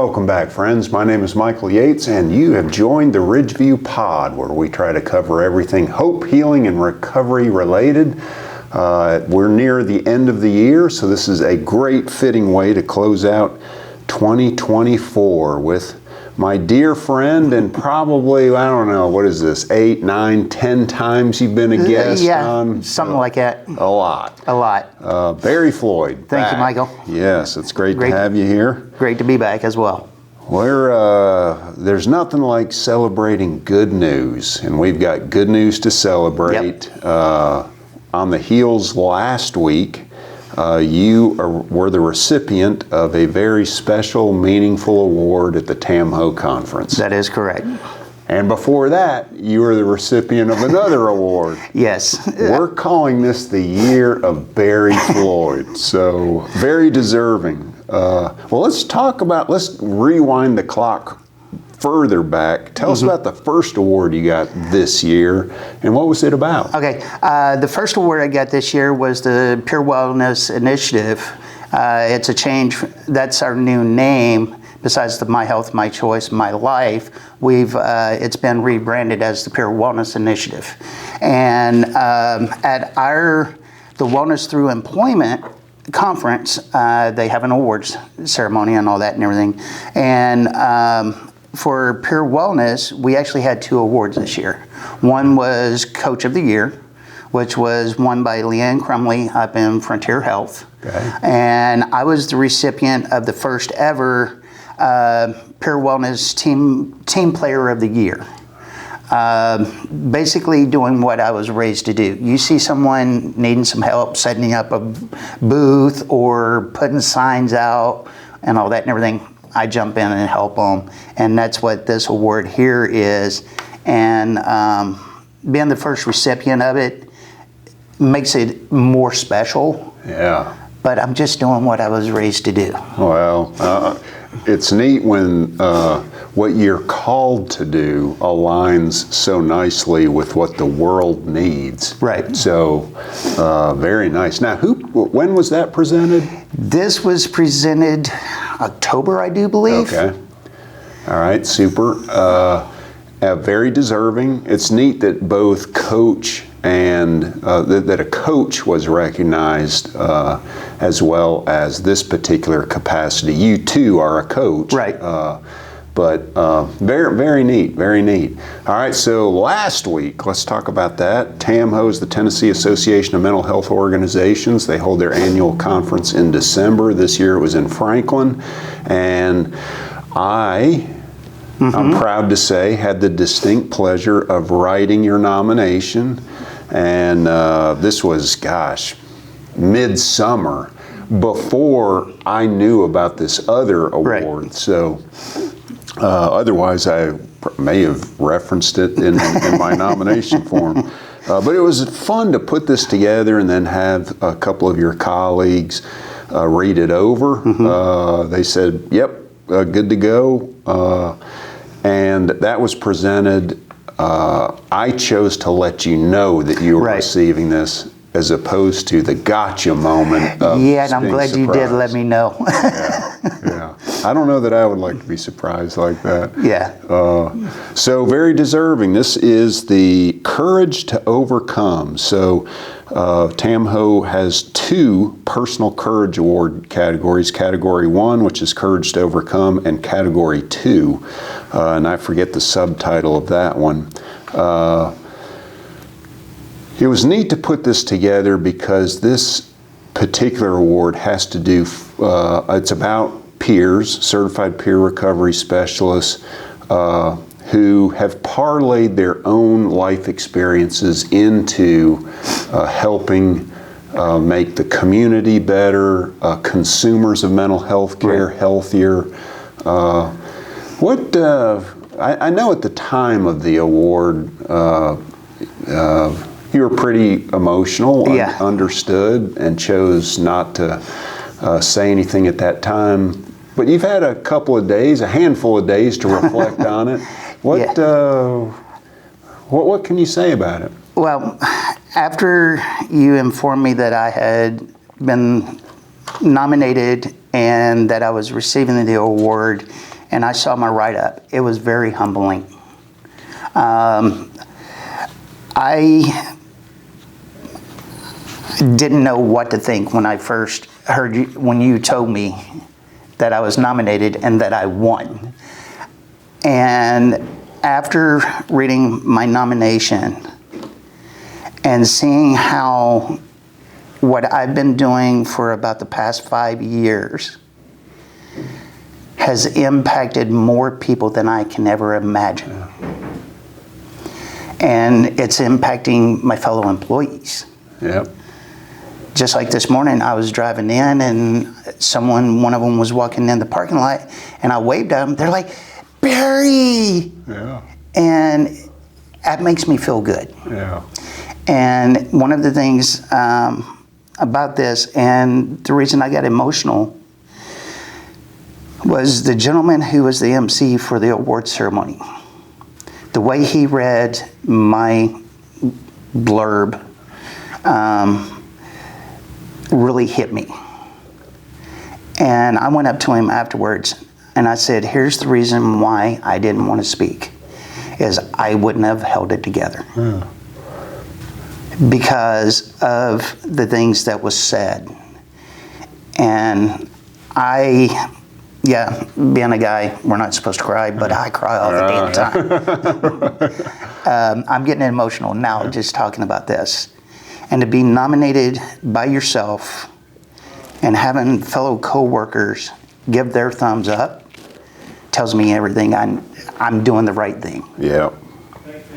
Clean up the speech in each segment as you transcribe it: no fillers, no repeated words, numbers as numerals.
welcome back, friends. My name is Michael Yates, and you have joined the Ridgeview Pod, where we try to cover everything hope, healing, and recovery related. We're near the end of the year, so this is a great fitting way to close out 2024 with my dear friend, and probably, I don't know, what is this, 8, 9, 10 times you've been a guest on? Something like that. A lot. Barry Floyd. Thank back. you, Michael. Yes, it's great to have you here. Great to be back as well. There's nothing like celebrating good news, and we've got good news to celebrate. Yep. On the heels last week, you were the recipient of a very special, meaningful award at the TAMHO conference. That is correct. And before that, you were the recipient of another award. Yes. We're calling this the year of Barry Floyd, so very deserving. Let's rewind the clock further back. Tell us about the first award you got this year, and what was it about? Okay, the first award I got this year was the Pure Wellness Initiative. It's a change, that's our new name. Besides the My Health, My Choice, My Life, it's been rebranded as the Pure Wellness Initiative. And at the Wellness Through Employment conference, they have an awards ceremony and all that and everything. And for Pure Wellness, we actually had 2 awards this year. One was Coach of the Year, which was won by Leanne Crumley up in Frontier Health. Okay. And I was the recipient of the first ever Pure Wellness Team Player of the Year. Basically doing what I was raised to do. You see someone needing some help setting up a booth or putting signs out and all that and everything, I jump in and help them. And that's what this award here is. And being the first recipient of it makes it more special. Yeah. But I'm just doing what I was raised to do. Well, it's neat when what you're called to do aligns so nicely with what the world needs. Right. So, very nice. Now, when was that presented? This was presented October, I do believe. Okay. All right, super. Very deserving. It's neat that both coach and that a coach was recognized as well as this particular capacity. You too are a coach. Right. But very, very neat, very neat. All right, so last week, let's talk about that. TAMHO is the Tennessee Association of Mental Health Organizations. They hold their annual conference in December. This year it was in Franklin. And I'm proud to say, had the distinct pleasure of writing your nomination. And this was, midsummer, before I knew about this other award. Right. So otherwise I may have referenced it in my nomination form. But it was fun to put this together and then have a couple of your colleagues read it over. They said, yep, good to go. And that was presented. I chose to let you know that you were receiving this, as opposed to the gotcha moment of and I'm glad you did let me know. Yeah. I don't know that I would like to be surprised like that. Yeah. So very deserving. This is the Courage to Overcome. So TAMHO has 2 personal courage award categories. Category 1, which is Courage to Overcome, and Category 2, and I forget the subtitle of that one. It was neat to put this together because this particular award has to do, it's about peers, certified peer recovery specialists, who have parlayed their own life experiences into helping make the community better, consumers of mental health care healthier. I know at the time of the award, you were pretty emotional, understood, and chose not to say anything at that time. But you've had a handful of days to reflect on it. What can you say about it? Well, after you informed me that I had been nominated and that I was receiving the award, and I saw my write-up. It was very humbling. I didn't know what to think when I first heard you, when you told me that I was nominated and that I won. And after reading my nomination and seeing how what I've been doing for about the past 5 years has impacted more people than I can ever imagine. And it's impacting my fellow employees. Yep. Just like this morning, I was driving in and one of them was walking in the parking lot, and I waved at them. They're like, "Barry!" Yeah. And that makes me feel good. Yeah. And one of the things about this, and the reason I got emotional, was the gentleman who was the MC for the award ceremony. The way he read my blurb really hit me. And I went up to him afterwards and I said, here's the reason why I didn't want to speak, is I wouldn't have held it together. Yeah. Because of the things that was said. And being a guy, we're not supposed to cry, but I cry all the damn time. I'm getting emotional now just talking about this. And to be nominated by yourself and having fellow co-workers give their thumbs up tells me everything. I'm doing the right thing. Yeah.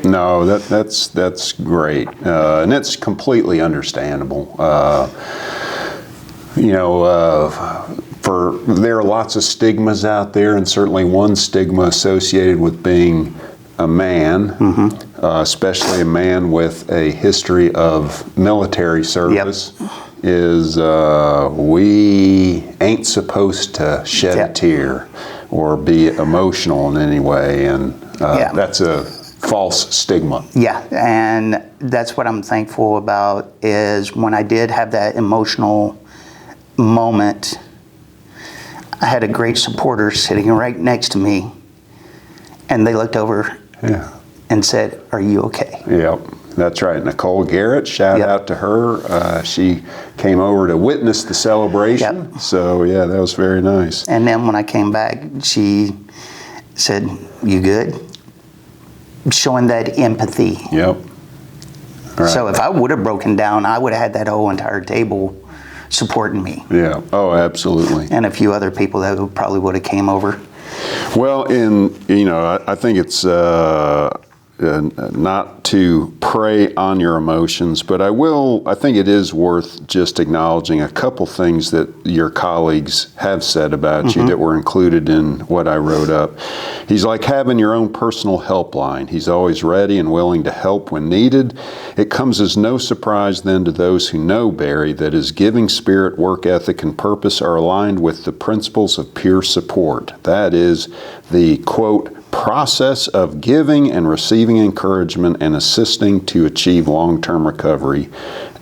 No, that's great, and it's completely understandable. There are lots of stigmas out there, and certainly one stigma associated with being a man, especially a man with a history of military service, is we ain't supposed to shed a tear or be emotional in any way, and that's a false stigma. Yeah, and that's what I'm thankful about, is when I did have that emotional moment, I had a great supporter sitting right next to me, and they looked over and said, "Are you okay?" Yep, that's right. Nicole Garrett, shout out to her. She came over to witness the celebration. Yep. So yeah, that was very nice. And then when I came back, she said, "You good?" Showing that empathy. Yep. Right. So if I would have broken down, I would have had that whole entire table supporting me. Yeah. Oh, absolutely. And a few other people that probably would have came over. Well, I think it's not to prey on your emotions, but I think it is worth just acknowledging a couple things that your colleagues have said about you that were included in what I wrote up. He's like having your own personal helpline. He's always ready and willing to help when needed. It comes as no surprise then to those who know Barry that his giving spirit, work ethic, and purpose are aligned with the principles of pure support. That is the, quote, process of giving and receiving encouragement and assisting to achieve long-term recovery,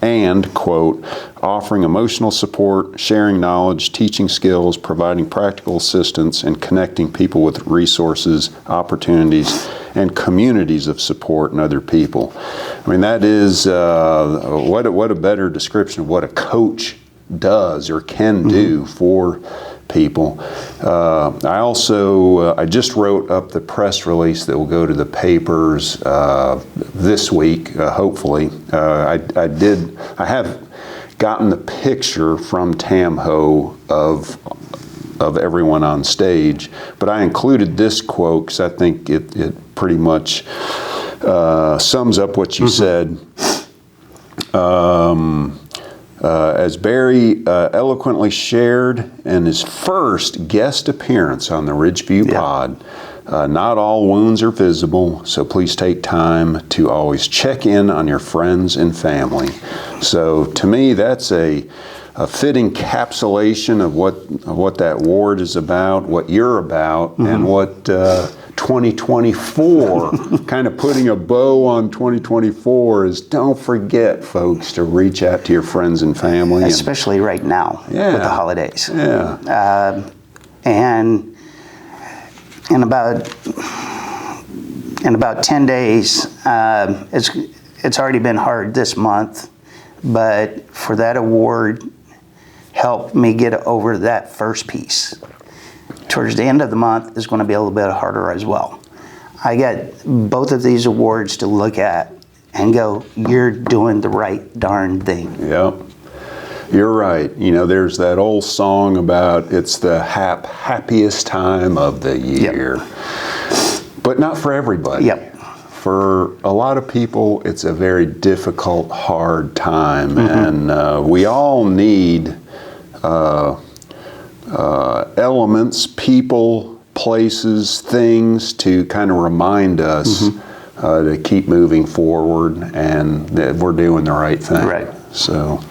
and, quote, offering emotional support, sharing knowledge, teaching skills, providing practical assistance, and connecting people with resources, opportunities, and communities of support and other people. I mean, that is, what a better description of what a coach does or can do for people. I just wrote up the press release that will go to the papers this week, hopefully. I have gotten the picture from TAMHO of everyone on stage, but I included this quote because I think it pretty much sums up what you said. As Barry eloquently shared in his first guest appearance on the Ridgeview Pod, not all wounds are visible, so please take time to always check in on your friends and family. So to me, that's a fitting encapsulation of what that ward is about, what you're about, and what 2024, kind of putting a bow on 2024 is don't forget, folks, to reach out to your friends and family. Especially right now with the holidays. Yeah. And in about 10 days, it's already been hard this month, but for that award, helped me get over that first piece. Towards the end of the month is going to be a little bit harder as well. I got both of these awards to look at and go, you're doing the right darn thing. Yep. You're right. You know, there's that old song about it's the happiest time of the year. Yep. But not for everybody. Yep. For a lot of people, it's a very difficult, hard time. And we all need elements, people, places, things to kind of remind us to keep moving forward and that we're doing the right thing. Right. So,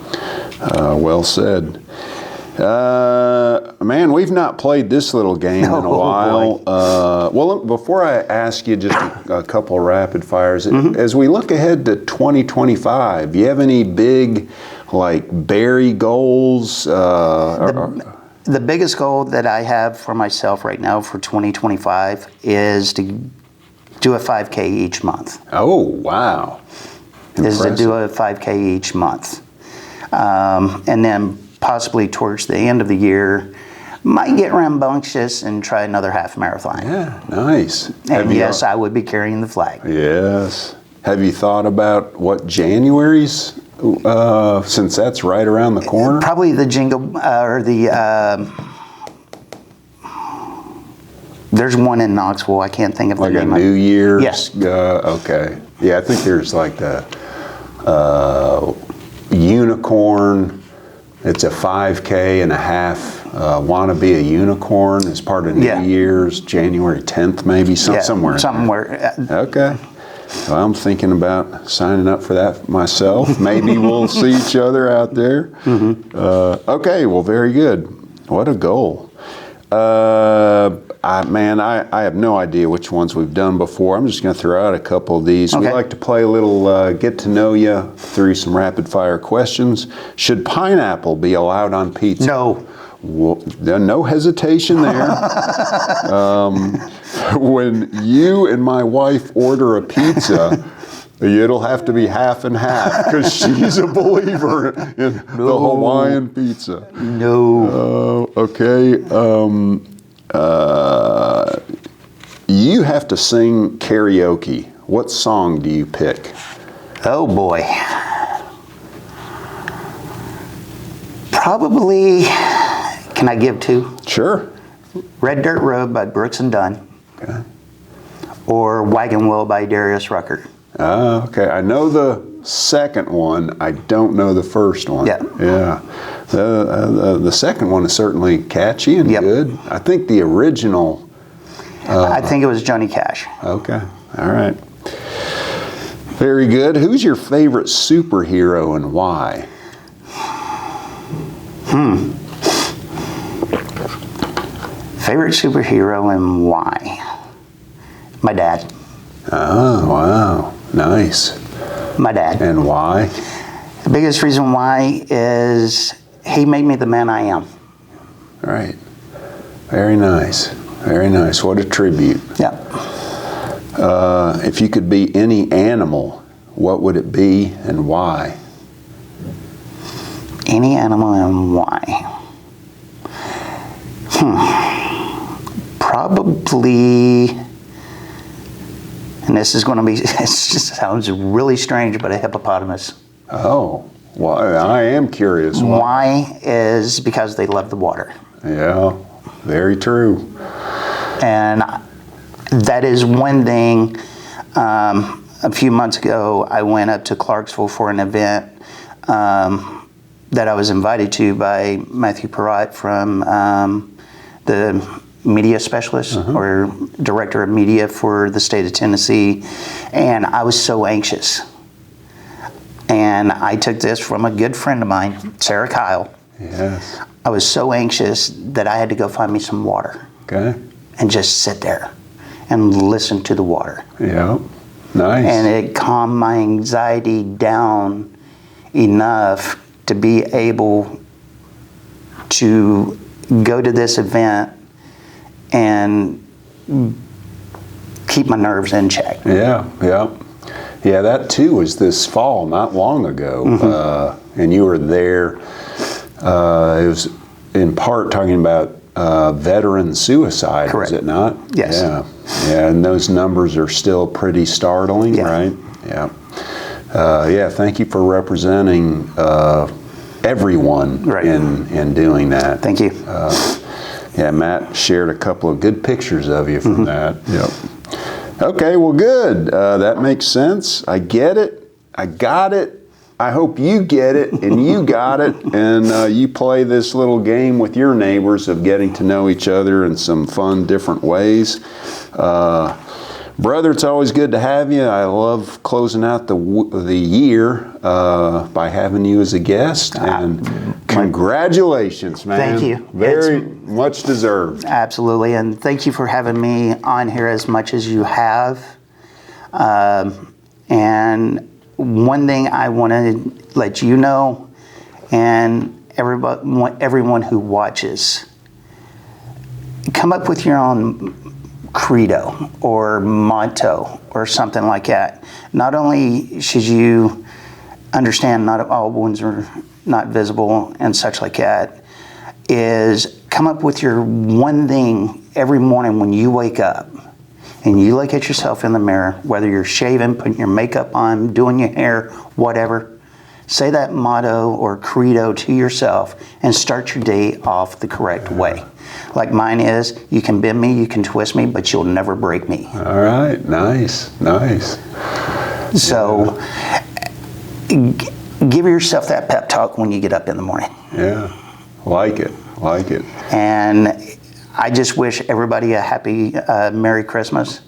well said. Man, we've not played this little game in a while. Well, before I ask you just a couple of rapid fires, as we look ahead to 2025, do you have any big, like, berry goals? The biggest goal that I have for myself right now for 2025 is to do a 5K each month. Oh, wow. Is to do a 5K each month. And then possibly towards the end of the year, might get rambunctious and try another half marathon. Yeah, nice. And yes, I would be carrying the flag. Yes. Have you thought about what January's, since that's right around the corner? Probably the jingle, or the, there's one in Knoxville, I can't think of the name. Like a New Year's? Yes. Okay. Yeah, I think there's like the unicorn. It's a 5K and a half. Want to be a unicorn as part of New Year's, January 10th, maybe somewhere. Somewhere. Okay. Well, I'm thinking about signing up for that myself. Maybe we'll see each other out there. Okay. Well, very good. What a goal. I have no idea which ones we've done before. I'm just going to throw out a couple of these. Okay. We like to play a little get to know you through some rapid fire questions. Should pineapple be allowed on pizza? No. Well, no hesitation there. When you and my wife order a pizza, it'll have to be half and half because she's a believer in the Hawaiian pizza. No. Okay. You have to sing karaoke. What song do you pick? Oh boy. Probably, can I give two? Sure. Red Dirt Road by Brooks and Dunn. Okay. Or Wagon Wheel by Darius Rucker. Okay. I know the second one. I don't know the first one. Yeah. Yeah. The second one is certainly catchy and good. I think the original. I think it was Johnny Cash. Okay. All right. Very good. Who's your favorite superhero and why? Favorite superhero and why? My dad. Oh, wow. Nice. My dad. And why? The biggest reason why is he made me the man I am. All right. Very nice. Very nice. What a tribute. Yeah. If you could be any animal, what would it be and why? Any animal and why? Probably, and this is going to be, it just sounds really strange, but a hippopotamus. Oh, well, I am curious. Why is because they love the water. Yeah, very true. And that is one thing. A few months ago, I went up to Clarksville for an event that I was invited to by Matthew Perrott from the media specialist or director of media for the state of Tennessee. And I was so anxious. And I took this from a good friend of mine, Sarah Kyle. Yes. I was so anxious that I had to go find me some water. Okay. And just sit there and listen to the water. Yeah. Nice. And it calmed my anxiety down enough to be able to go to this event and keep my nerves in check. Yeah, yeah. Yeah, that too was this fall, not long ago. And you were there. It was in part talking about veteran suicide, Correct. is it not? Yes. Yeah. Yeah, and those numbers are still pretty startling, Yeah. right? Yeah. Yeah, thank you for representing everyone Right. in doing that. Thank you. Yeah, Matt shared a couple of good pictures of you from that. Yep. Okay, well, good. That makes sense. I get it. I got it. I hope you get it and you got it, and you play this little game with your neighbors of getting to know each other in some fun, different ways. Brother, it's always good to have you. I love closing out the year by having you as a guest, and congratulations, man. Thank you. Very much deserved. Absolutely, and thank you for having me on here as much as you have. And one thing I want to let you know, and everyone who watches, come up with your own credo or motto or something like that. Not only should you understand not all wounds are not visible and such like that, is come up with your one thing every morning when you wake up and you look at yourself in the mirror, whether you're shaving, putting your makeup on, doing your hair, whatever. Say that motto or credo to yourself and start your day off the correct way. Like mine is, you can bend me, you can twist me, but you'll never break me. All right, nice, nice. So give yourself that pep talk when you get up in the morning. Yeah, like it, like it. And I just wish everybody a happy Merry Christmas,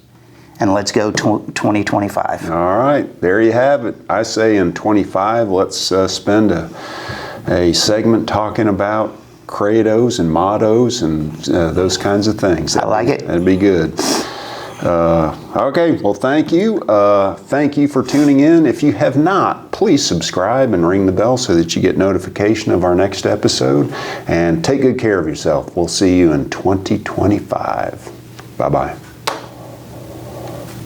and let's go 2025. All right, there you have it. I say in 25, let's spend a segment talking about credos and mottos and those kinds of things. I like it. That'd be good. Okay, well, thank you. Thank you for tuning in. If you have not, please subscribe and ring the bell so that you get notification of our next episode. And take good care of yourself. We'll see you in 2025. Bye-bye.